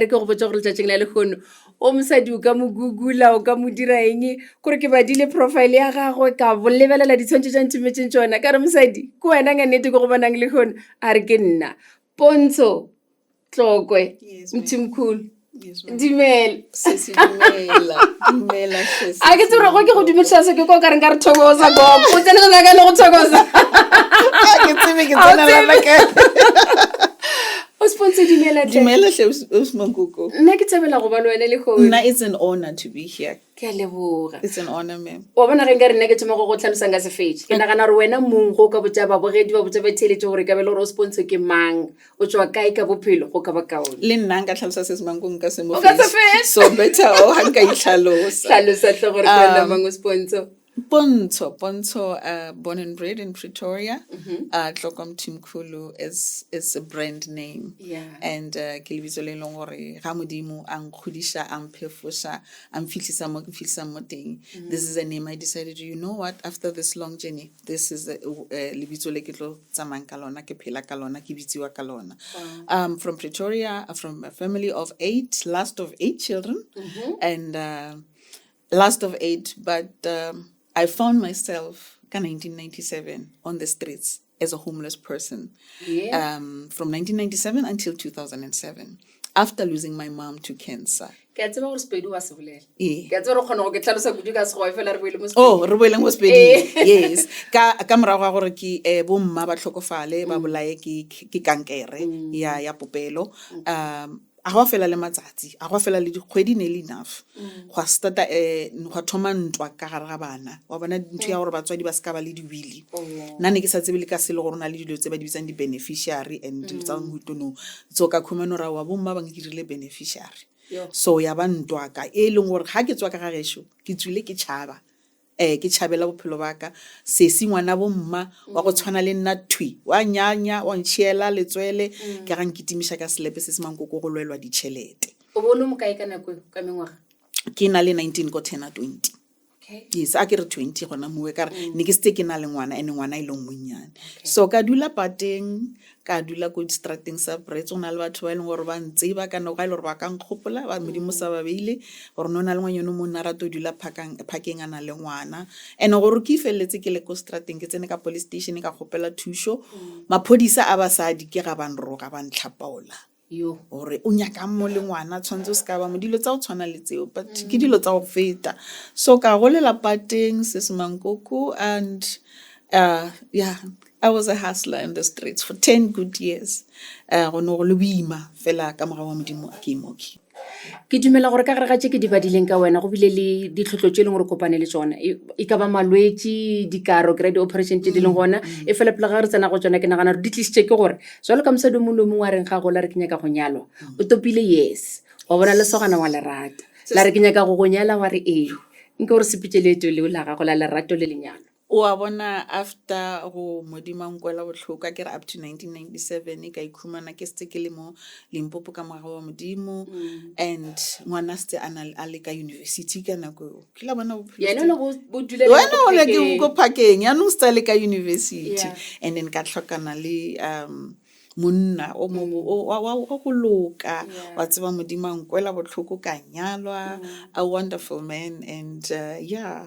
re ke go botsa gore letšatšing la lekgono o mosadi o ka mo Google o ka mo dira eng gore ke badile profile ya gagwe ka bo lebelela ditshwantšho tša nthimetseng tsona ka re mosadi ke wena nga nnete ke go bonang lekgono a re ke nna Pontsho Tlokwe Mthimkhulu Dumela a ke tsere go ke go dumedisa se ke go ka reng ka re thokoza go o tsene go ka le go thokoza ke tsebe ke tsena la ka o sponsor dumela Mankoko nna ke tsebela go ba le wena le go nna it's an honor to be here ke a leboga it's an honor ma'am wa bona ge nka re nna ke thoma go tlhalosang ka sefetše ke nagana gore wena mong go ka botsa babogedi ba botsa ba theletše gore ka bele gore o sponsor ke mang o tswa kae ka bophelo go ka ba kaone le nna nka tlhalosa se se Mankoko ka se mo ka se fetše so better o ha nka itlhalosa tlhalosa tle gore ke wena mang o sponsor Pontsho, born and bred in Pretoria. Tlokwe Mthimkhulu is a brand name. Yeah. And ke lebitso le leng gore ga modimo a nkgodisha a mphefosha a mfihlisa mo teng. This is a name I decided, you know what, after this long journey, this is lebitso le ke tlo tsamayang ka lona, ke phela ka lona, ke bitsiwa ka lona. From Pretoria, from a family of 8, last of 8 children. And last of 8, but I found myself in 1997 on the streets as a homeless person. Yeah. From 1997 until 2007, after losing my mom to cancer. Ke tseba gore Sepedi wa se bolela. Ee. Ke tseba gore khona go ke tlhalosa kudu ka se go fela re boele mo Sepedi. Oh, re boeleng mo Sepedi. Yes. Ka morago ga gore ke bomma ba tlhokofale ba bolaye ke kankere ya popelo. A go fela le matsatsi a go fela le dikgwedi ne le enough go starta go thoma ntwa ka gare ga bana wa bona ntho ya gore batswadi ba ska ba le diwili nna ne ke sa tsebe le ka sele gore na le dilo tse ba di bitsang di beneficiary and tsa mohutono so ka khumano ra wa bomma ba ngirile beneficiary so ya ba ntwa ka e leng gore ga ke tswa ka ga gesho ke tswile ke tshaba ke tšhabela bophelo baka sesi ngwana bomma wa go tshwana le nna thwi wa nyanya wa ntšhiela letswele ke ga nkitimisha ka slepe se se Mankoko go lwelwa ditšhelete o bone mo kae ka nako ka mengwaga ke na le 19 go 10 20 okay yes a ke re 20 gona moe ka re ne ke ste ke na le ngwana ene ngwana ile ngonyane so ka dula pateng ka dula go strateng sa Brits ona le batho ba ile gore ba ntse ba kana ga ile gore ba ka nkgopola ba modimo sa ba beile gore no na le ngwanyeno mo nna rato dula phakeng ana le ngwana ene gore ke feletse ke le go strateng ke tsene ka police station ka gopela thusho maphodisa a basadi ke ga ban roga ban tlhapaola yo gore o nyaka mo le ngwana tshwantse o ska ba mo dilo tsa o tshwana le tseo but ke dilo tsa go feta so ka go lela pateng se se Mankoko and yeah I was a hustler in the streets for 10 good years go no go le boima fela ka morago wa modimo a ke imoki ke dumela gore ka gare ga tše ke di badileng ka wena go bile le ditlhotlo tše e leng gore kopane le tsona e ka ba malwetse dikaro grade operation tše di leng gona e fela pele ga re tsena go tsona ke nagana gore di tlisitše ke gore jalo ka mosadi mongwe le mongwe wa reng ga go la re ke nyaka go nyalwa o topile yes wa bona le sogana wa lerata la re ke nyaka go nyala wa re ee nke gore sepitše leeto leo la gago la lerato le lenyalo wa bona after go modima nkwela botlhoka ke re up to 1997 ka ikhumana ke ste ke le mo Limpopo ka morago wa modimo and ngwana ste a le ka university ka nako ke la bona yena le go dula wena o le ke go phakeng ya no sta le ka university and then ka tlhokana le monna o wa go loka wa tseba modima nkwela botlhoko ka nyalwa a wonderful man and yeah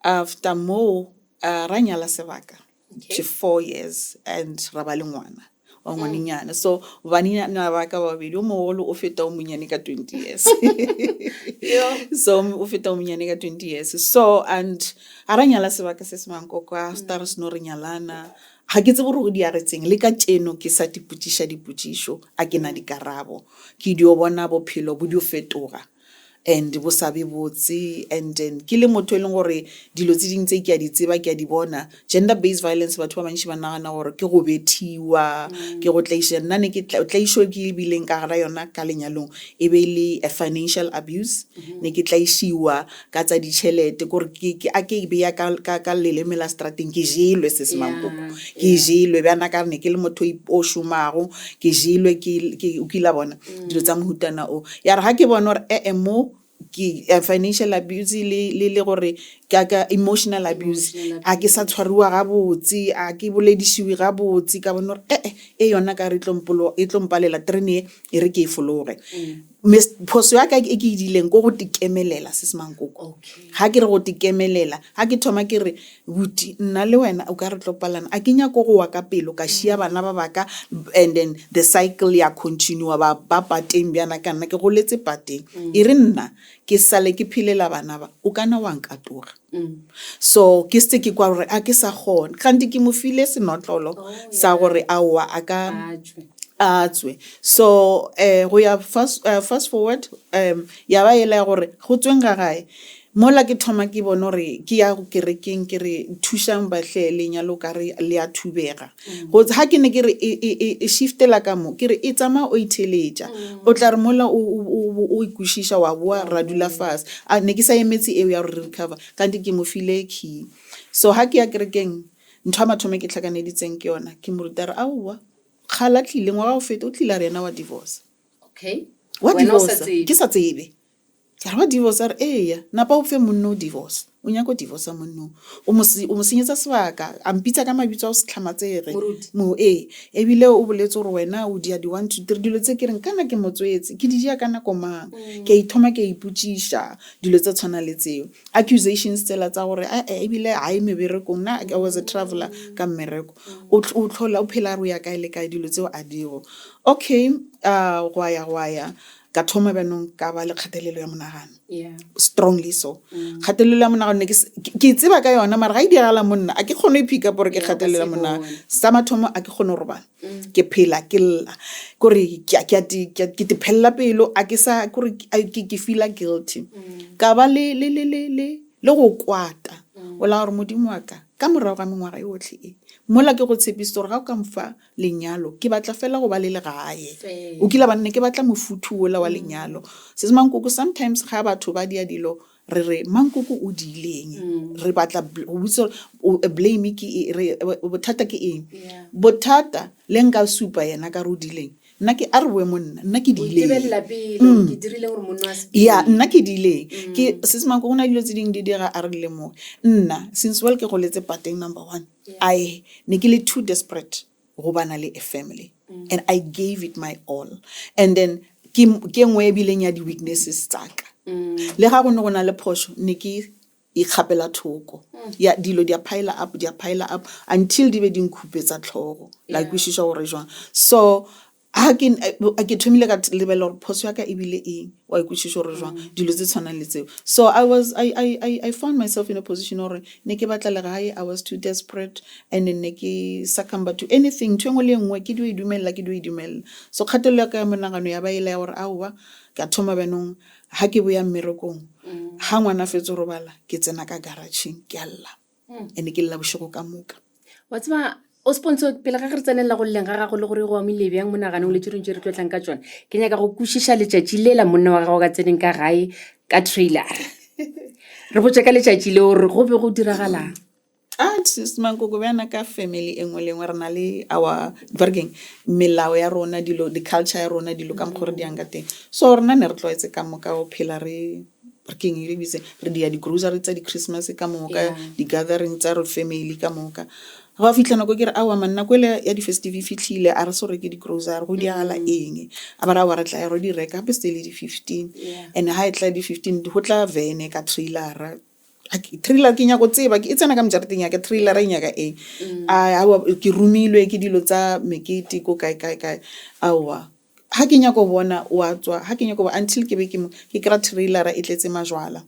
after more ra nyala sebaka to 4 years and ra ba le ngwana wa ngwaninyana so banina ba ka ba bedi o mogolo o feta o monyane ka 20 years so o feta o monyane ka 20 years so and ra nyala sebaka se se Mankoko after re sno re nyalana ha ke tsebo re go di aretseng le ka tseno ke sa diputšisho a ke na dikarabo ke dio bona bophelo bo dio fetoga and bo sabe botse and then ke le motho e leng gore dilo tse ding tse ke a di tseba ke a di bona gender based violence batho ba bantši ba nagana gore ke go bethiwa ke go tlaisha nna ne ke tlaisho ke bileng ka gara yona ka lenyalong e be le a financial abuse ne ke tlaishiwa ka tsa ditšhelete gore ke a ke be ya ka leleme la strateng ke jelwe se se Mankoko ke jelwe bana ka ne ke le motho o shumago ke jelwe ke o kila bona dilo tsa mohutana o ya re ha ke bona gore mo ki financial abuse le gore ka emotional abuse a ke sa tshwariwa ga botse a ke boledishiwe ga botse ka bona yona ka re tlompalela trene e re ke e fologe phoso ya ka e ke dileng go tikemelela se Mankoko ha ke re go tikemelela ha ke thoma ke re buti nna le wena o ka re tlopalana a ke nya go wa ka pelo ka shia bana ba baka and then the cycle ya continue ba pateng bjana ka nna ke go letse pateng e re nna ke sale ke philela bana ba o kana wa nkatoga so ke se ke kwa re a ke sa gona kanti ke mo file senotlolo sa gore aowa a ka atswe so go ya fast forward ya ba ela gore go tsweng ga gae mola ke thoma ke bona gore ke ya kerekeng ke re thushang bahle lenyalo ka re le a thubega go ha ke ne ke re e shiftela ka mo ke re e tsama o iteletša o tla re mola o ikushisha wa boa radula fast a ne ke sa emetsi eo ya re recover kanti ke mo file key so ha ke ya kerekeng ntho mathome ke tlhakaneditseng ke yona ke mo ruta re aowa khala tlile ngwa go feta o tlila rena wa divorce wa divorce ke sa tsebe ke wa divorce re eya napa o fe monno divorce o nya go divorce monno o mo senyetsa sebaka a mpitsa ka mabitso a o se tlhamatsege mo ebile o boletse gore wena o dia di 1 2 3 dilo tse ke reng kana ke motswetse ke di dia kana komang ke ithoma ke iputsisha dilo tse tshwana le tseo accusations tsela tsa gore ebile a ime berekong na I was a traveler ka mmereko o tlhola o phela re ya kae le kae dilo tseo a digo okay go ya ka thoma banong ka ba le kgatelelo ya monagano strongly so kgatelelo ya monagano ke tseba ka yona mara ga e diragala monna a ke kgone iphika gore ke kgatelelo ya monagano sa mathomo a ke kgone go robala ke phela ke lla gore ke tephelela pelo a ke sa gore ke feela guilty ka ba le go kwata o la gore modimo wa ka morago ga mengwaga yotlhe mola ke go tshepisa gore ga o ka mfa lenyalo ke batla fela go ba le legae o kila banne ke batla mofuthu ola wa lenyalo se Mankoko sometimes ga batho ba dia dilo re Mankoko o dileng re batla go butsa blame ke bothata ke eng bothata le nka supa yena ka ro dileng nna ke a re we monna nna ke dileng ke dirile gore monna ya nna ke dileng ke se Mankoko na dilo tse ding di dira a re le mo nna since well ke go letse pateng number 1 I ne ke le too desperate go bana le a family and I gave it my all and then ke ngwe bileng ya di weaknesses tsaka le ga go ne go na le phosho ne ke ikgapela thoko ya dilo dia pile up until di be di nkhupetsa tlhogo la kwishisha gore jwang so ha ke thomile ka lebelo gore phoso ya ka ebile eng wa ikwishisha gore jwang dilo tse tshwanang le tseo so I found myself in a position gore ne ke batla le gae I was too desperate and then ne ke succumb to anything tshwengwe le ngwe ke di dumella so kgatelo ya ka ya monagano ya ba ile ya gore aowa ka thoma banong ha ke boya mmerekong ha ngwana fetso robala ke tsena ka garage ke alla ene ke lla boshego ka moka wa tsaba o sponsor pele ga re tsenela go leng ga gago le gore go amile bjang monaganong le tšhirong tše re tlotlang ka tsone ke nyaka go kwešiša letšatši le la monna wa gago ka tseneng ka gae ka trailer re botse ka letšatši le gore go be go diragalang Mankoko bjana ka family engwe le engwe re na le our bargaining melao ya rona dilo the culture ya rona dilo ka mokgwa re diang ka teng so rena ne re tlwaetse ka moka o phela re parking ile bitse re dia di grocery tsa di Christmas ka moka di gathering tsa re family ka moka ga fitla nako ke re awa manna kwele ya di festive fitlhile a re so re ke di grocery go diagala eng a bara wa re tla ya ro di reka be stele di 15 and ha itla di 15 go tla vene ka trailer ke nya go tseba ke tsena ka mjareteng ya ka trailer nya ka ke rumilwe ke dilo tsa mekete ko kae awa ha ke nya go bona wa tswa ha ke nya go until ke be ke kra trailer e tletse majwala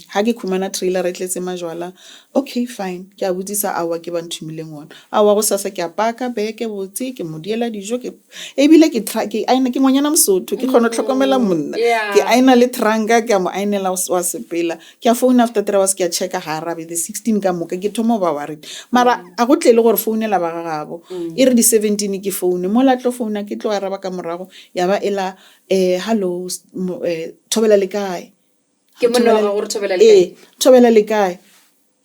ha ke khumana trailer e tletse majwala okay fine ke a butsisa awa ke ba nthumileng ona awa go sasa ke a paka beke botse ke modiela dijo ke ebile ke aina ke ngonyana mosotho ke khona tlhokomela monna ke aina le tranga ke mo ainela wa sepela ke a phone after 3 hours ke a checka ha arabe the 16 ka moka ke thomo ba worried mara a go tlele gore phone la ba gagabo e re di 17 ke phone mo la tlo phone ke tlo araba ka morago ya ba ela hello Thobela le kae ke monna wa gore Thobela le kae Thobela le kae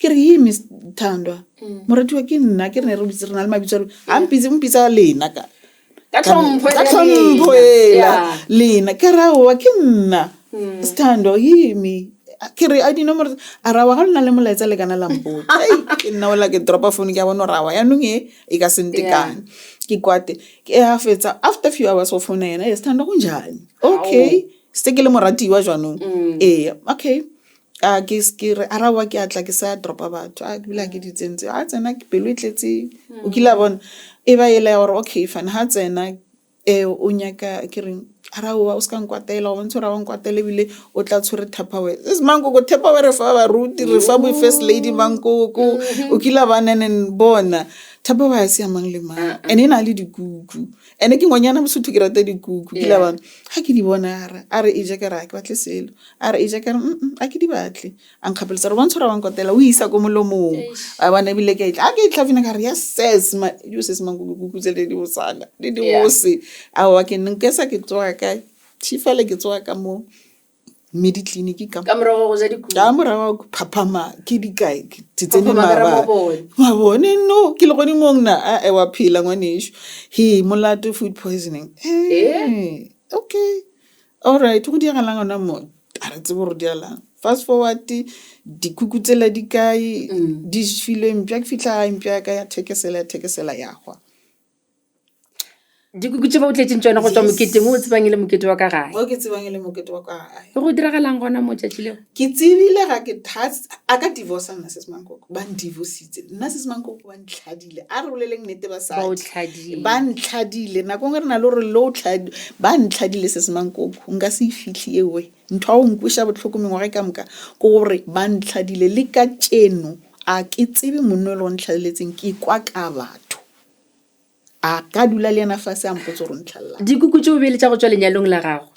ke re Miss Thandwa moratiwa ke nna ke re re bitse rena le mabitso a mpitsa lena ka tlhompho lena ke ra wa ke nna Thandwa yimi ke re a dinomoro a rawa ga lona le molaetsa le kana lampo ke nna ola ke dropa phone ke a bona rawa ya nong e ka sentekane ke kwate ke a fetsa after few hours of phone ena yes thanda go njani okay se ke le moratiwa jwanong okay ke re arawa ke atla ke sa dropa batho a bila ke ditsentse a tsena ke pelo itletse o kila bona e ba ela gore okay fine ha tsena o nyaka ke re arawa o ska nkwatela o ntse ra nkwatela bile o tla tshwere Tupperware is Mankoko Tupperware re fa ba ruti re fa bo first lady Mankoko o kila bana nene bona Tupperware se amang le mang ene na le dikuku ene ke ngonyana mosuthu ke rata dikuku kila bana ha ke di bona a re e je ka ra ke batle selo a re e je ka a ke di batle an khapelsa re bontshora wa nkwatela o isa ko molomong a bana bile ke a ke tlhafina ka re ya ses ma you ses Mankoko kuku tse di bosala di bose a wa ke nka sa ke tsoa ka tshifale ke tsoa ka mo medi clinic ka morago go ja dikuku ka morago phapama ke di kae tsene ma bone no ke le gone mong na a wa phila ngwanesho he molato food poisoning okay all right go diagalang ona mo a re tsebo re dialang fast forward dikuku tsela di kae di file mpya ke fitla mpya ka ya thekesela ya gwa dikuku tse ba o tletseng tsona go tswa moketeng o tsebangile mokete wa ka gae o ke tsebangile mokete wa ka gae go diragalang gona mo tšatši leo ke tsebile ga ke a ka divorce nna ses Mankoko ba ndivorcitse nna ses Mankoko ba ntlhadile a re boleleng nnete ba sa ba ntlhadile nako ngwe re na le gore lo tlhadi ba ntlhadile ses Mankoko nka se fitlhi ewe ntho o nkwisha botlhoko mengwe ga ka moka go gore ba ntlhadile le ka tseno a ke tsebe monno le go ntlhadiletseng ke kwa ka batho a ka dula le ena fase a mpotse go ntlhalla dikuku tse o bele tsa go tswa lenyalong la gago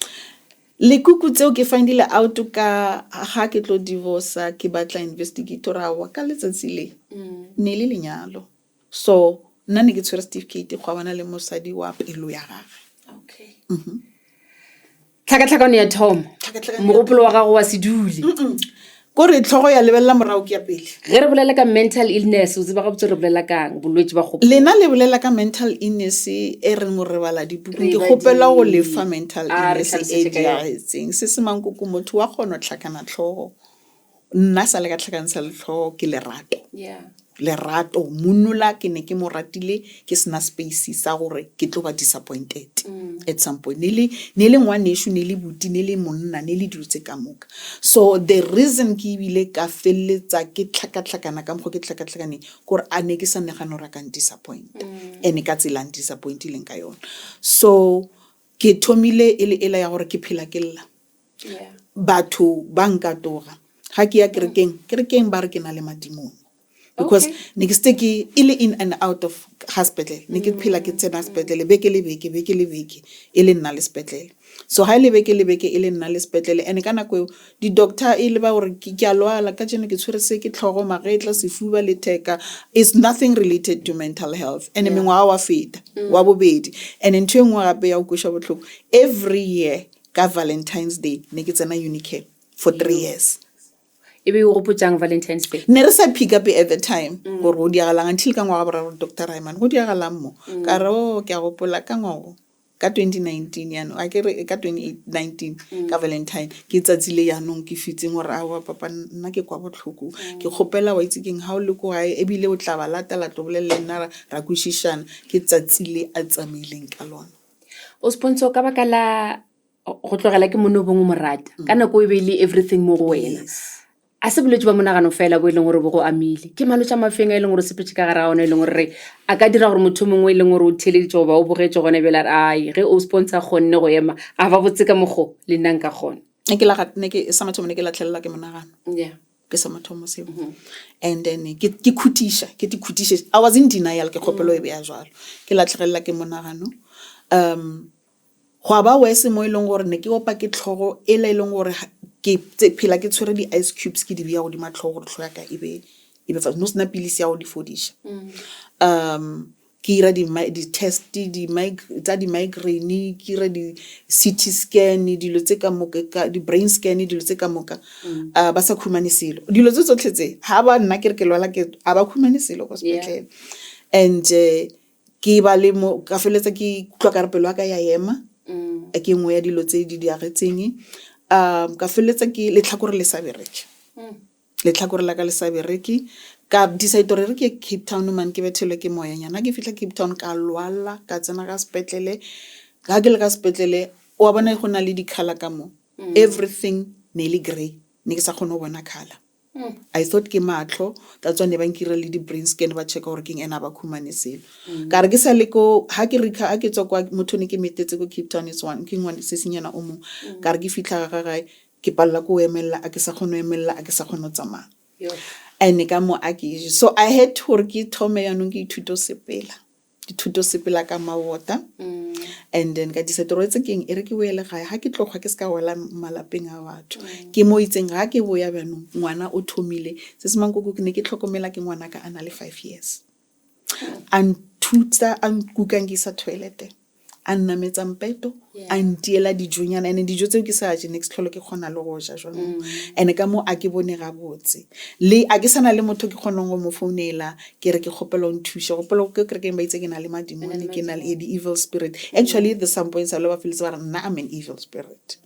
le kuku tseo ke findile out ka ha ke tlo divorce ke batla investigator wa ka letsatsi le ne le lenyalo so nna ne ke tshwere certificate go bana le mosadi wa pelo ya gagwe okay tlhakatlhakano ya thoma mogopolo wa gago wa sedule ko re tlhogo ya lebella morago ke ya pele ge re bolela ka mental illness o tseba ga botse re bolela kang bolwetse ba kgopolo lena le bolela ka mental illness e re mo re bala dipuku ke gopela go lefa mental illness e diagetseng se se Mankoko motho wa kgono tlhakana tlhogo nna sa le ka tlhakantsha le tlhogo ke lerato monnola ke ne ke mo ratile ke sena space sa gore ke tlo ba disappointed at some point ne le ngwanesho ne le buti ne le monna ne le dilo tse ka moka so the reason ke bile ka felletsa ke tlhakatlhakana ka mo ke tlhakatlhakane gore a ne ke sa negana gore ka disappoint ene ka tselang disappointileng ka yona so ke thomile ele ya gore ke phela ke lla batho ba nka toga ga ke ya kerekeng ba re ke na le madimong because ne ke steke ile in and out of hospital ne ke phela ke tsena hospital beke le beke ile nna le hospital so ha ile beke ile nna le hospital ene kana go di doctor ile ba gore ke a lwala ka tsene ke tshwere se ke tlhogo magetla sefuba le theka is nothing related to mental health ene mengwa wa feta wa bobedi ene ntwe ngwa gape ya go kusha botlhoko every year ka Valentine's Day ne ke tsena Unicare for 3 years ebe o gopotsang Valentine's Day ne re sa pick up at the time gore go diagalang until ka ngwa ga Dr. Rayman go diagalang mo ka re ke a gopola ka ngwa ka 2019 yano a ke re ka 2019 ka Valentine ke tsatsile yanong ke fitseng gore a wa papa nna ke kwa botlhoko ke gopela wa itse keng ha o le go gae e bile o tla ba latela tlobolele nna ra kushishana ke tsatsile a tsamaileng ka lona o sponsor ka baka la go tlogela ke mono bongwe morata ka nako e be le everything mo go wena a se bolwetse ba monagano fela bo e leng gore bo go amile ke malwetse a mafeng a e leng gore sepetse ka gara ona e leng gore a ka dira gore motho mongwe e leng gore o theleditse go ba o bogetse gone bela ai ge o sponsor gonne go ema a ba botse ka mogo le nna nka gone ke la ne ke sa mathomo ne ke latlhelela ke monagano ke sa mathomo seo and then ke khutisha I was in denial ke khopelo e be ya jwalo ke latlhelela ke monagano go ba wese mo e leng gore ne ke opa ke tlhogo e leng gore ke phela ke tshwere di ice cubes ke di bia go di matlhogo gore tlhoga ka ebe fa no sna pilisi ya go di fodisha ke ira di test di migraine ke ira di CT scan dilo tse ka moka di brain scan dilo tse ka moka ba sa khumane selo dilo tse tsotletse ha ba nna ke re ke lwala ke a ba khumane selo go sepetlele and ke ba le mo ka feletsa ke tlhoka re pelo ka ya ema ke ngwe ya dilo tse di diagetseng ka feletsa ke letlhakore le sa bereke letlhakore la ka le sa bereke ka decide gore re ke Cape Town man ke bethelwe ke moyanyana ke fitla Cape Town ka lwala ka tsena ka sepetlele ga ke le ka sepetlele o bona go na le dikhala ka mo everything nearly grey ne ke sa kgone go bona khala I thought ke matlo that's why ne ba nkira le di brain scan ba check gore ke ena ba khumane selo ka re ke sa le ko ha ke rika a ke tswa kwa motho ne ke metetse ko Cape Town is one ke ngwana se senyana o mo ka re ke fitla ga gae ke palla ko emella a ke sa kgone emella a ke sa kgone tsamaya and ka mo a ke so I had to re ke thome ya no ke ithuto sepela ka mawota and then ka disetoretse keng e re ke boele gae ha ke tlogwa ke ska wela malapeng a batho ke mo itseng ga ke boya bano ngwana o thomile se se Mankoko ke ne ke tlhokomela ke ngwana ka ana le 5 years and tutsa and kukangisa toilet and nametsa mpeto and diela dijonyana and dijo tseo ke sa je next tlholo ke khona le go ja jwanong and ka mo a ke bone ga botse le a ke sana le motho ke khonong go mo founela ke re ke khopela o nthushe gopela ke re ke mbaitse ke na le madimone ke na le the evil spirit actually the some points a lo ba feels ba nna I'm an evil spirit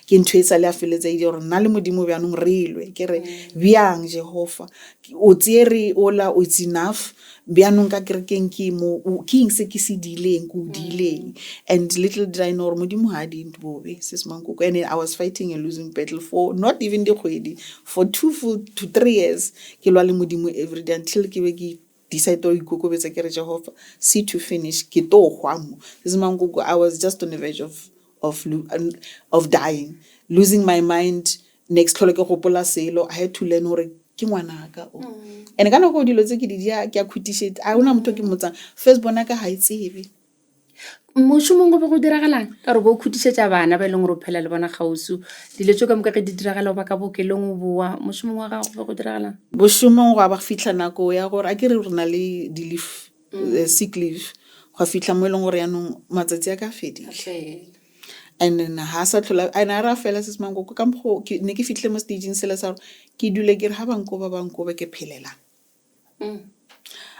ke ntwetsa le a feletsa ide gore nna le modimo bjanong reilwe ke re bjang Jehova o tsere ola o it's enough bjanong ka kerekeng ke mo king se ke se dileng go dileng and little did I know modimo ha di ntbobe sis Mankoko and I was fighting a losing battle for not even the khwedi for 2 full to 3 years ke lwa le modimo every day until ke be ke decide to ikokobetsa ke re Jehova see to finish ke to gwa mo sis Mankoko I was just on the verge of dying losing my mind next tlhole ke gopola selo I had to learn hore ke ngwana ka o and kana go dilo tse ke di dia ke a khutishetse a una motho ke motsa first bona ka ha itsebe moshomong go be go diragalang ka re go khutisetsa bana ba leng go phela le bona gausu dilo tso ka moka ke di diragala ba ka bokelong o boa moshomong wa ga go diragalang boshomong go ba fitla nako ya gore a ke re rena le di leave sick leave go fitla mo leng gore ya no matsatsi a ka fedile and then ha sa tlhola a na ra fela se Mankoko ka mpo ne ke fitle mo staging sela sa ke dule ke re ha banko ba ke phelela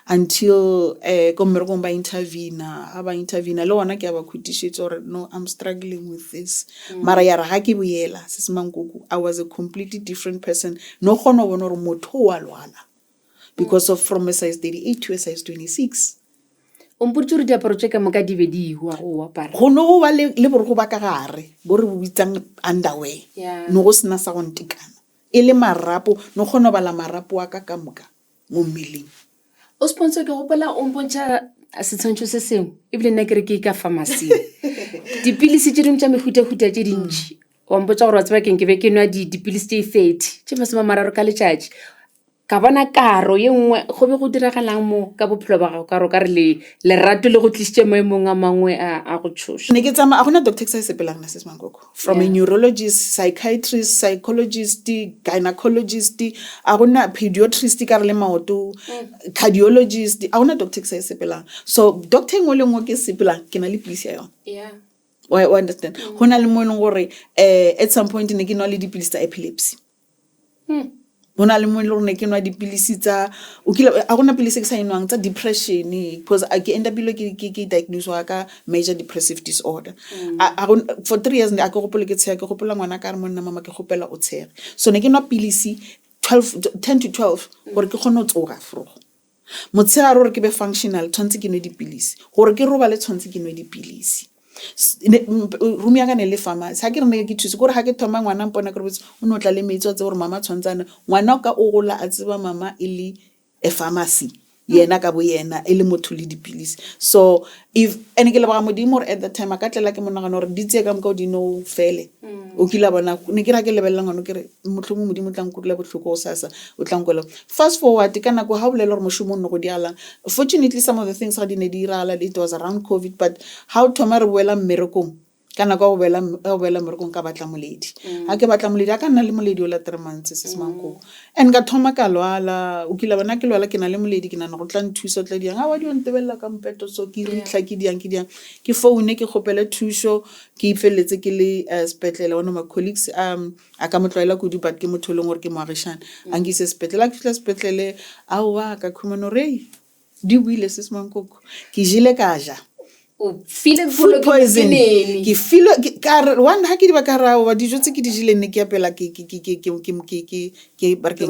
until kommergo ba intervene le ona ke ba khutishetse gore no I'm struggling with this mara ya ra ha ke boela se Mankoko I was a completely different person no gona bona gore motho wa lwala because of from a size 38 to a size 26 mputse diaparo tse ka moka di be di hua go apara go no ba le bore go ba ka gare bo re bitsang underwear no go sena sa go ntekana e le marapo no gona ba la marapo a ka moka mo mmeleng o sponsor ke gopola o mpontša setshwantsho se sengwe e bile nna ke re ke ka pharmacy dipilisi tse dingwe tša mehuta-huta tše dintši wa mpotša gore wa tseba keng ke be ke nwa dipilisi tše 30 tše masomemararo ka letšatši ka bona karo ye nngwe go be go diragalang mo ka bophelo ba gago ka re lerato le go tlisitše maemong a mangwe a go tshoša ne ke tsama a gona doctor se sepelang na sis Mankoko from a neurologist psychiatrist psychologist gynecologist a gona pediatrist ka re le maoto cardiologist a gona doctor se sepelang so doctor engwe le ngwe ke sepelang ke na le pilisi ya yona I understand gona le mo leng gore at some point ne ke nwa le dipilisi tsa epilepsy bona le mo le rone ke nwa dipilisi tsa o kile a gona pilisi ke sa inwang tsa depression because I ke enda bilo ke diagnosed ka major depressive disorder for 3 years ne a ke gopole ke tshega ke gopola ngwana ka re monna mama ke gopela o tshega so ne ke nwa pilisi 10 to 12 gore ke gone o tsoga frogo motshega re ke be functional tshwantse ke nwe dipilisi gore ke roba le tshwantse ke nwe dipilisi rumi ya ka ne le pharmacy ha ke re ne ke thuse gore ha ke thoma ngwana mpona ke re botse o no tla le metsi wa tse gore mama tshwantsana ngwana ka o gola a tseba mama e le a pharmacy yena ka bo yena e le motho le dipilisi so if ene ke le ba modimo at the time ka tlela ke monagano gore di tse ka mka o di no fele o kila bona ne ke ra ke lebella ngano ke re motlhomo modimo tlang kurela botlhoko o sasa o tlang kwela fast forward kana go ha bolela gore moshomo nno go diala fortunately some of the things ga di ne di irala it was around COVID but how thoma re boela mmerekong kana go boela mmerekong ka batla moledi ha ke batla moledi ka nna le moledi o la 3 months se Mankoko and ka thoma ka lwala o kila bona ke lwala ke na le moledi ke nana go tla nthuso tla diang a wa di ntebella ka mpeto so ke ritla ke diang ke phone ke gopela thuso ke ifeletse ke le sepetlele one of my colleagues a ka motloela go di but ke motho leng gore ke moagishana angi se sepetlele ke fitla sepetlele a wa ka khumano re di buile se Mankoko ke jile ka ja food poison ke feel one ha ke di ba ka ra wa dijo tse ke di jile nne ke apela ke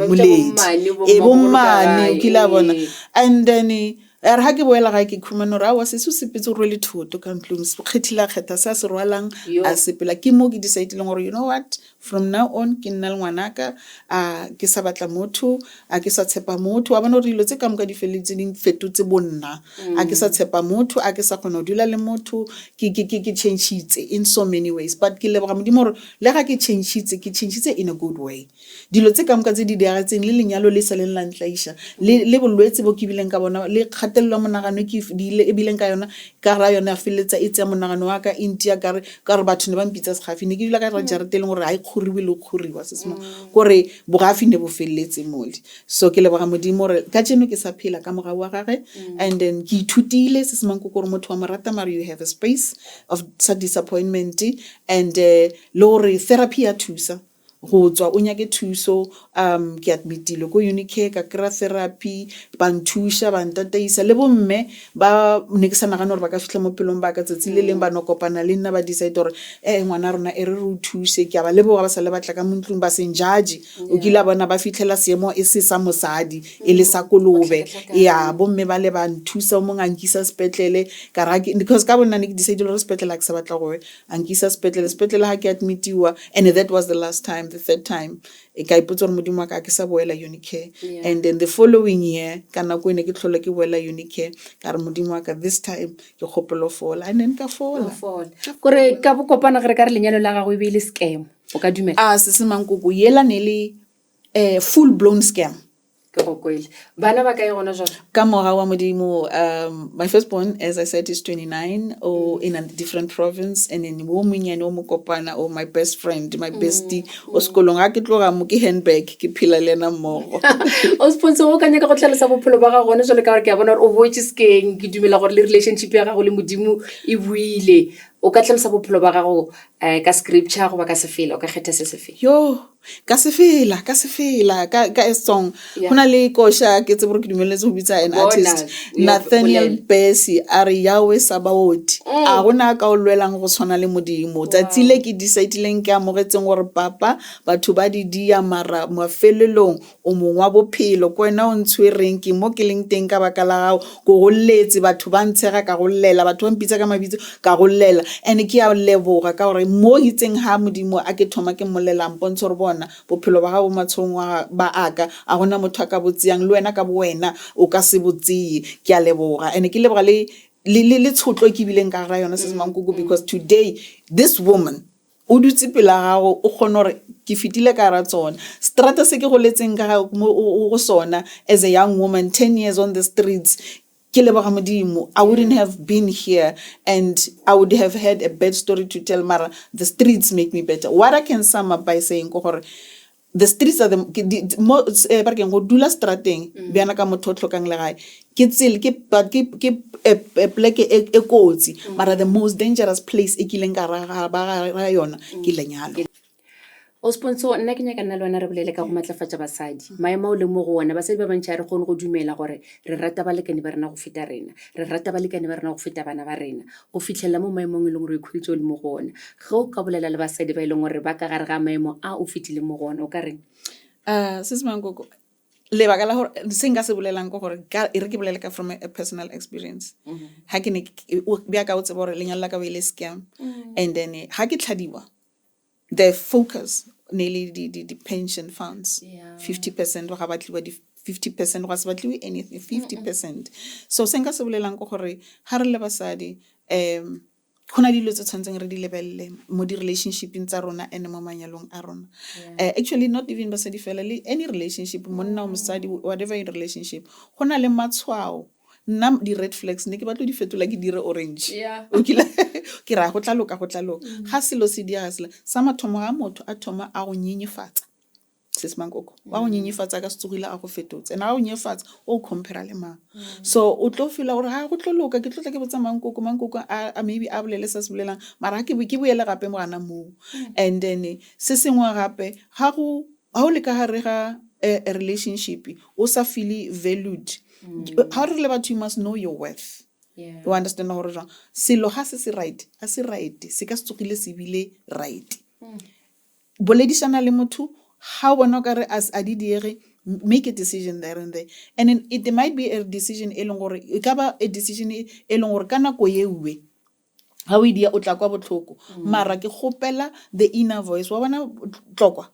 moledi bo mmane o kila bona and then er ha ke boela ga ke khumana ra wa se sepetse go le thoto ka ntlong se kgethila kgetha sa se rwalang a sepela ke mo ke decide le gore you know what from now on ke nna le ngwanaka ke sa batla motho ke sa tshepa motho wa bona re dilo tse ka moka di feletse di fetotse bonna ke sa tshepa motho ke sa kgona go dula le motho ke changeitse in so many ways but ke leboga modimo gore le ga ke changeitse in a good way dilo tse ka moka tse di diragatseng le lenyalo le sa le la ntlaisha le bolwetse bo ke bileng ka bona le kgatelelo monagano ke e bileng ka yona ka ra yona feletsa e tsa monagano wa ka intia ka re batho ne ba mpitsa segafi ne ke dula ka ra jareteng gore ha ikgoriwe le khoriwa se sema gore bogafi ne bo feletse mole so ke leboga modimo gore ka tseno ke sa phela ka moga wa gage and then ke ithutile se sema go gore motho wa morata mara you have a space of such disappointment and le gore therapy ya thusa go tswa o nyake thuso ke admitile ko unicare ka kra therapy ba nthusha ba ntataisa le bomme ba ne ke sa nagana gore ba ka fitla mo pelong ba ka tsetse le leng ba no kopana le nna ba decide gore ngwana rona e re thuse ke ba le boga ba sa le batla ka montlong ba senjaji o kila bona ba fitlela seemo e se sa mosadi e le sa kolobe ya bomme ba le ba nthusa mo ngankisa sepetlele ka ra because ka bona ne ke decide gore sepetlele ke sa batla gore ankisa sepetlele ha ke admitiwa and that was the last time the third time ka ipotsa gore modimo wa ka ke sa boela unicare and then the following year kana go ne ke tlhola ke boela unicare ka re modimo wa ka this time ke kgopolo fola and then ka fola gore ka bo kopana gre ka re lenyalo la gago e be le scam o ka dumela se se Mankoko yela ne le full blown scam ke go kwele bana ba ka e gona jwa ka moga wa modimo my firstborn as I said is 29 or in a different province and then wo monyane o mo kopana o my best friend my bestie o sekolong ga ke tloga mo ke handbag ke phila le na mmogo o sponsor o ka nyaka go tlhalosa bophelo ba ga gone jole ka gore ke a bona gore o boetse skeng ke dumela gore le relationship ya gago le modimo e buile o ka tlhalosa bophelo ba gago ka scripture go ba ka se fela o ka kgetha se fela yo ka se fela ka a song hona le kosha ke tsebore ke dumeletse go bitsa an artist Nathaniel Bessie a re Yahweh Sabaoth a gona ka o lwelang go tshwana le modimo tsatsile ke decidileng ke amogetseng gore papa batho ba di dia mara mafelelong o mongwa bophelo ko wena o ntshwereng ke mo ke leng teng ka baka la gago go golletse batho ba ntshega ka go llela batho ba mpitsa ka mabitso ka go llela and ke a leboga ka gore mo itseng ha modimo a ke thoma ke molela mpontsho re bona bophelo ba gago matshong ba aka a gona motho a ka botsiang le wena ka bo wena o ka se botsie ke a leboga and ke leboga le tshotlo ke bileng ka ra yona se Mankoko because today this woman o dutse pela gago o kgona gore ke fitile ka ra tsona strata se ke go letseng ka go sona as a young woman 10 years on the streets ke leboga modimo I wouldn't have been here and I would have had a bad story to tell mara the streets make me better what I can sum up by saying gore the streets are ba ke go dula strateng bjana ka motho tlhokang le gae ke tsile ke pleke e kotsi mara the most dangerous place e kileng ka ra yona ke lenyalo o sponsor nna ke nyaka nna le wena re bolele ka go matlafatsa basadi maemo o le mo go ona basadi ba bantšha re gone go dumela gore re rata balekane ba rena go feta rena re rata balekane ba rena go feta bana ba rena go fitlhela mo maemong e leng gore o ikhuditse o le mo go ona ge o ka bolela le basadi ba e leng gore ba ka gare ga maemo a o fetile mo go ona o ka reng se Mankoko lebaka la gore se nka se bolelang ko gore e re ke bolele ka from a personal experience ha ke ne bja ka o tseba gore lenyalo la ka bo ile scam and then ha ke tlhadiwa the focus nearly the pension funds 50% wa ga batliwa di 50% wa se batliwe anything 50% so se nka se bolelang ko gore ha re le basadi khona dilo tse tshwantseng re di lebelle mo di relationshiping tsa rona ene mo manyalong a rona actually not even basadi fela le any relationship monna o mosadi whatever in relationship khona le matshwao nna di red flags ne ke batlo di fetola ke dire orange okay ke ra go tlaloka ga selo se di asla sa mathomo ga motho a thoma a go nyenyefatsa se Mankoko wa go nyenyefatsa ka setsogile a go fetotse na ga o nyenyefatsa o compare le mang so o tlo fela gore ga go tloloka ke tlotla ke botsa Mankoko a maybe a bolele se se bolelang mara ke boele gape mo gana mo and then se sengwe gape ga o le ka gare ga a relationship o sa feel valued how re le batho you must know your worth Yeah. o understand gore jang selo ga se right a se right se ka se tsogile se bile right boledisana le motho ga o bona o kare as a di diege make a decision there and there and then it might be a decision e leng gore e ka ba a decision e leng gore ka nako yewe ga o idia o tla kwa botlhoko mara ke gopela the inner voice wa bona tlokwa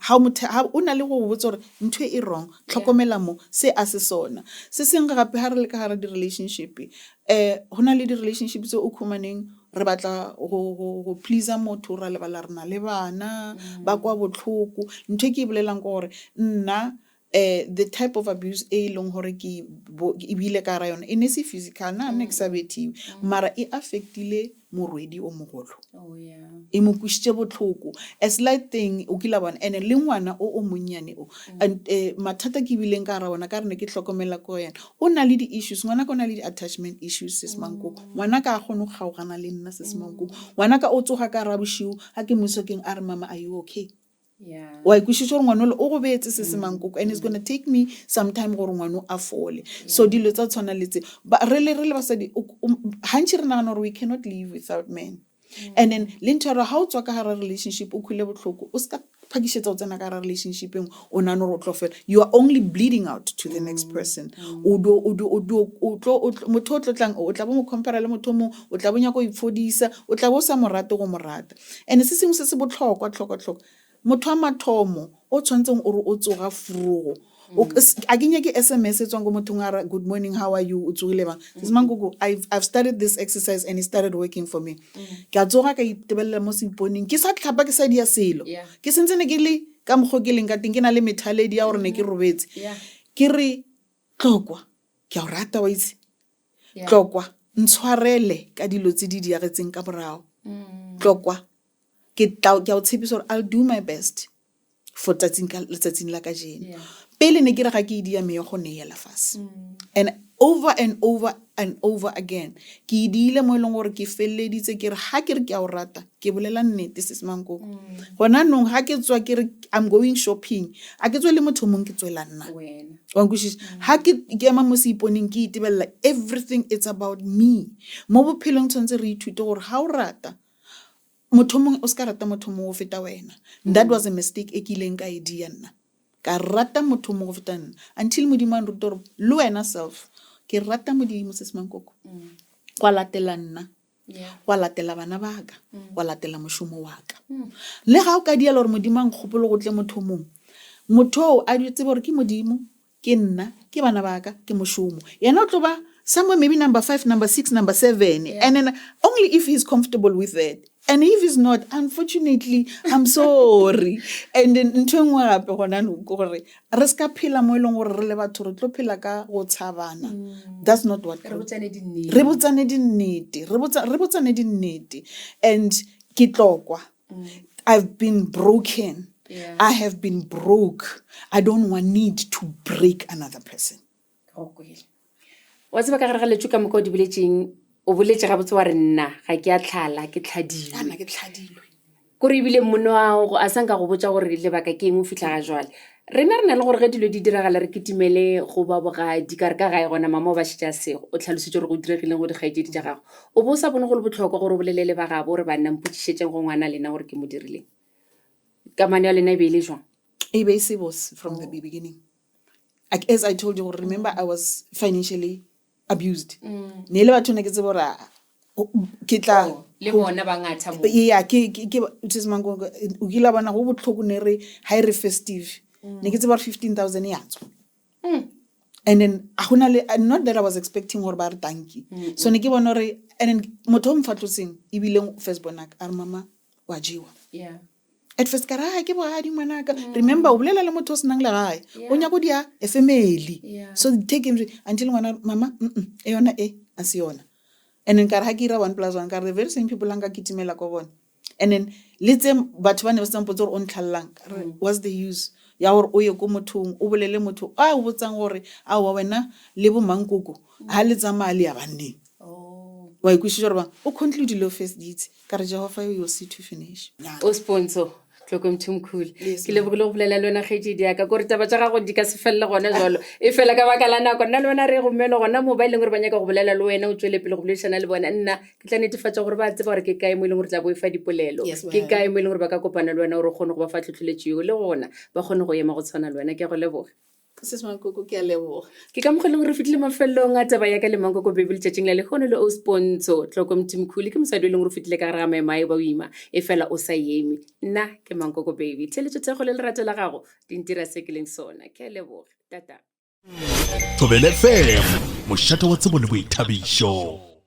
ha o na le go botsa gore ntho e wrong tlhokomela mo se a se sona se seng gape ha re le ka gare di relationship go na le di relationship tse o khumaneng re batla go please motho ra lebala rena le bana ba kwa botlhoko ntho e ke bolelang gore nna the type of abuse e leng gore ke bile ka ra yona e ne se physical na exabetive mara e affectile morwedi o mogolo e mo kushitse botlhoko a slight thing o kila bona and le ngwana o monnyane o and mathata ke bileng ka ra bona ka rene ke tlhokomela ko yena o na le di issues ngwana ka o na le di attachment issues se Mankoko ngwana ka a gone go gaogana le nna se Mankoko ngwana ka o tsoga ka ra boshiu ha ke mosokeng a re mama are you okay wa ikushitse gore ngwana o go beetse se Mankoko and it's going to take me some time gore ngwana a fole so dilo tsa tshwana letse re le basadi hantši re nagana gore we cannot live without men and then le ntshwara ha o tswa ka hara relationship o khwile botlhoko o ska phakišetsa o tsena ka hara relationshipeng o nane gore o tlofela you are only bleeding out to the next person motho o tlotlang o tla bo mo compare le motho mo o tla bo nya go ipfodisa o tla bo sa morate go morata and se sengwe se se botlhokwa tlhokwa motho a mathomo o tshwantseng o re o tsoga furugo a ke nyake SMS tswang go motho ngara good morning how are you o tsogile bang se Mankoko I've started this exercise and it started working for me ke a tsoga ka itebella mo seponeng ke sa tlhapa ke sa dia selo ke sentsene ke le ka moggo ke leng ka teng ke na le methaledi ya gore ne ke robetse ke re tlokwa ke a rata wa itse tlokwa ntshwarele ka dilo tse di diagetseng ka borao tlokwa ke o tshepisa gore I'll do my best for tsatsing la ka jeno pele ne ke re ga ke idia me go neela fase and over and over again ke idile mo eleng gore ke felleditse ke re ha ke re ke a o rata ke bolela nnete se Mankoko gona nong ha ke tswa ke re I'm going shopping a ke tswe le motho mong ke tswela nna wa nkushisa ha ke ema mo seponeng ke itebella everything it's about me mo bophelong tshwantse re ithute gore ha o rata motho mongwe o ska rata motho mongwe o feta wena that was a mistake e ke ileng ka idia nna ka rata motho mongwe o feta nna until modimo a nruta gore le wena self ke rata modimo se Mankoko kwa latela nna wa latela bana baka wa latela moshomo waka le ga o ka diela gore modimo a nkgopolo go tle motho mongwe motho a ditse gore ke modimo ke nna ke bana baka ke moshomo yena o tlo ba somewhere maybe number 5 number 6 number 7 and then only if he's comfortable with that. And if it's not, unfortunately, I'm sorry. And then ntho engwe gape gona no gore re ska phela mo eleng gore re le batho re tlo phela ka go tshabana. That's not what re botsane di nnete and ke tlokwa. I've been broken. I have been broke. I don't want need to break another person. Okay. Wa tseba ka gare ga letšo ka moko di boletseng o boletse ga botse wa re nna ga ke a tlhala ke tlhadilwe gore ebile monna wa a sanka go botsa gore lebaka ke eng o fitla ga jwale rena le gore ge dilo di diragala re kitimele go ba boga di ka re ka gae gona mama o ba shitša sego o tlhalositse gore go diregileng go dikgaetšedi tša gago o bo sa bone go le botlhokwa gore o bolelele ba gabo gore ba nna mpotšišetseng go ngwana lena gore ke mo dirileng kamane ya lena e be ile jwang e be se was from the beginning. As I told you, remember I was financially abused. Ne le batho ne ke tsebora ke tla le bona ba ngatha mo ke tse Mankoko o kila bana go botlhoko ne re high re festive ne ke tsebora 15,000 ya tswa and then not that I was expecting gore ba re tanki so ne ke bona re and then motho mfatloseng e bile first bonak a re mama wa jiwa at first kara ke boadi ngwanaka remember o bolela le motho o senang le gae o nya go dia a family so take him until ngwana mama e yona a se yona and then kara ha ke ira 1 + 1 ka re very same people langa kitimela go bona and then let's batho ba ne ba tsempotse gore o ntlhallang what's the use ya gore o ye go mothong o bolele motho a o botsang gore a wa wena le bo Mankoko ha le tsamaya le ya banneng wa ikushwa gore ba o conclude lo first date ka re Jehovah you will see to finish o sponsor tlhoko Mthimkhulu Yes, ke lebogile go bolela le wena kgetšedi yaka kore taba tša gago di ka se felele gona jalo e fela ka baka la nako nna le wena re gomele gona mo ba e leng gore ba nyaka go bolela le wena o tswele pele go boledišana le bona nna ke tla netefatša gore ba tseba gore ke kae mo e leng gore tla bo e fa dipolelo Yes, ke kae mo e leng gore ba ka kopana le wena gore o kgone go ba fa tlhotlholetšo eo le gona ba kgone go ema go tshwana le wena ke go leboga Sis Mankoko, ke a leboga. ke ka mokgwa e leng gore re fitlhile mafelelong a taba yaka le Mankoko baby letšatšing la lekgono le Pontsho tlhoko Mthimkhulu ke mosadi e leng gore o fitlhile ka gare ga maemo a e ba o ima e fela o sa eme nna ke Mankoko baby theletšo thego le lerato la gago di ntira se ke leng sona ke a leboga tata Thobela FM, mošate wa tsebo le boithabišo.